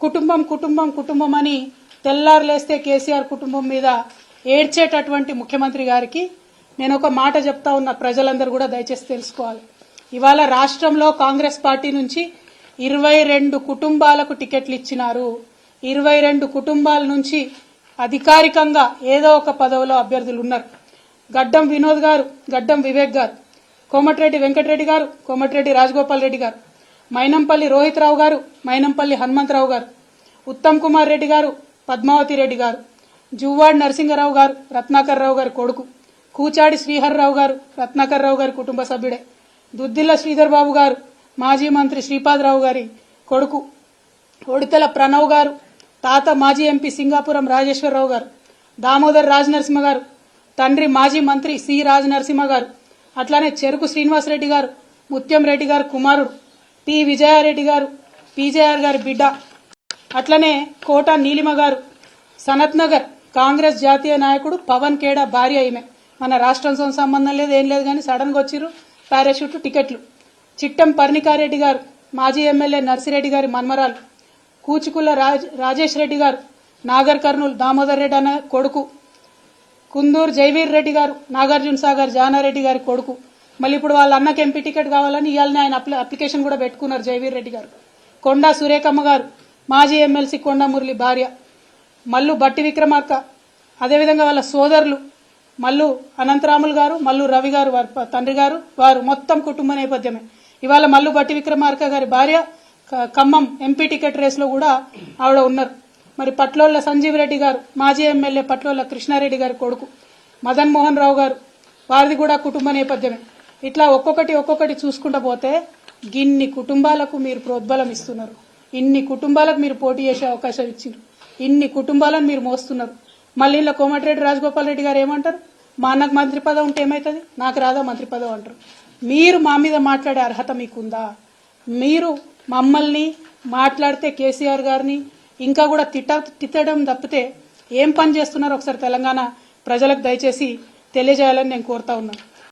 కుటుంబం కుటుంబం కుటుంబం అని తెల్లారులేస్తే కేసీఆర్ కుటుంబం మీద ఏడ్చేటటువంటి ముఖ్యమంత్రి గారికి నేను ఒక మాట చెప్తా ఉన్నా, ప్రజలందరూ కూడా దయచేసి తెలుసుకోవాలి. ఇవాళ రాష్ట్రంలో కాంగ్రెస్ పార్టీ నుంచి 22 కుటుంబాలకు టికెట్లు ఇచ్చినారు. 22 కుటుంబాల నుంచి అధికారికంగా ఏదో ఒక పదవిలో అభ్యర్థులు ఉన్నారు. గడ్డం వినోద్ గారు, గడ్డం వివేక్ గారు, కోమటిరెడ్డి వెంకటరెడ్డి గారు, కోమటిరెడ్డి రాజగోపాల్ రెడ్డి గారు, మైనంపల్లి రోహిత్ రావు గారు, మైనంపల్లి హనుమంతరావు గారు, ఉత్తమ్ కుమార్ రెడ్డి గారు, పద్మావతి రెడ్డి గారు, జువ్వాడి నరసింగరావు గారు, రత్నాకర్ రావు గారి కొడుకు, కూచాడి శ్రీహర్రావు గారు, రత్నాకర్ రావు గారి కుటుంబ సభ్యుడే, దుద్దిల్ల శ్రీధర్ బాబు గారు, మాజీ మంత్రి శ్రీపాదరావు గారి కొడుకు, ఒడితెల ప్రణవ్ గారు, తాత మాజీ ఎంపీ సింగాపురం రాజేశ్వరరావు గారు, దామోదర్ రాజనరసింహ గారు, తండ్రి మాజీ మంత్రి సి రాజనరసింహ గారు, అట్లానే చెరుకు శ్రీనివాసరెడ్డి గారు, ముత్యం రెడ్డి గారు కుమారుడు, పి విజయారెడ్డి గారు, పీజేఆర్ గారి బిడ్డ, అట్లనే కోట నీలిమ గారు, సనత్ నగర్ కాంగ్రెస్ జాతీయ నాయకుడు పవన్ ఖేడా భార్య. ఈమె మన రాష్ట్రంతో సంబంధం లేదు, ఏం లేదు, కానీ సడన్ గా వచ్చిర్రు పారాషూట్ టికెట్లు. చిట్టం పర్ణికారెడ్డి గారు, మాజీ ఎమ్మెల్యే నర్సిరెడ్డి గారి మన్మరాలు, కూచుకుల రాజేష్ రెడ్డి గారు, నాగర్ కర్నూలు దామోదర్ రెడ్డి అన్న కొడుకు, కుందూరు జైవీర్ రెడ్డి గారు, నాగార్జున సాగర్ జానారెడ్డి గారి కొడుకు. మళ్ళీ ఇప్పుడు వాళ్ళ అన్నకి ఎంపీ టికెట్ కావాలని ఇవాళనే ఆయన అప్లికేషన్ కూడా పెట్టుకున్నారు జైవీర్ రెడ్డి గారు. కొండా సురేఖమ్మ గారు, మాజీ ఎమ్మెల్సీ కొండా మురళి భార్య, మల్లు బట్టి విక్రమార్క, అదేవిధంగా వాళ్ళ సోదరులు మల్లు అనంతరాములు గారు, మల్లు రవి గారు వారి తండ్రి గారు, వారు మొత్తం కుటుంబ నేపథ్యమే. ఇవాళ మల్లు బట్టి విక్రమార్క గారి భార్య ఖమ్మం ఎంపీ టికెట్ రేసులో కూడా ఆవిడ ఉన్నారు. మరి పట్లోళ్ల సంజీవ్ రెడ్డి గారు, మాజీ ఎమ్మెల్యే పట్లోళ్ల కృష్ణారెడ్డి గారి కొడుకు, మదన్ మోహన్ రావు గారు, వారిది కూడా కుటుంబ నేపథ్యమే. ఇట్లా ఒక్కొక్కటి చూసుకుంటూ పోతే గిన్ని కుటుంబాలకు మీరు ప్రోద్బలం ఇస్తున్నారు, ఇన్ని కుటుంబాలకు మీరు పోటీ చేసే అవకాశం ఇచ్చారు, ఇన్ని కుటుంబాలను మీరు మోస్తున్నారు. మళ్ళీ ఇలా కోమటిరెడ్డి రాజగోపాల్ రెడ్డి గారు ఏమంటారు, మా అన్నకు మంత్రి పదవి ఉంటే ఏమవుతుంది, నాకు రాదా మంత్రి పదవి అంటారు. మీరు మా మీద మాట్లాడే అర్హత మీకుందా? మీరు మమ్మల్ని మాట్లాడితే కేసీఆర్ గారిని ఇంకా కూడా తిట్టడం తప్పితే ఏం పని చేస్తున్నారో ఒకసారి తెలంగాణ ప్రజలకు దయచేసి తెలియజేయాలని నేను కోరుతా ఉన్నాను.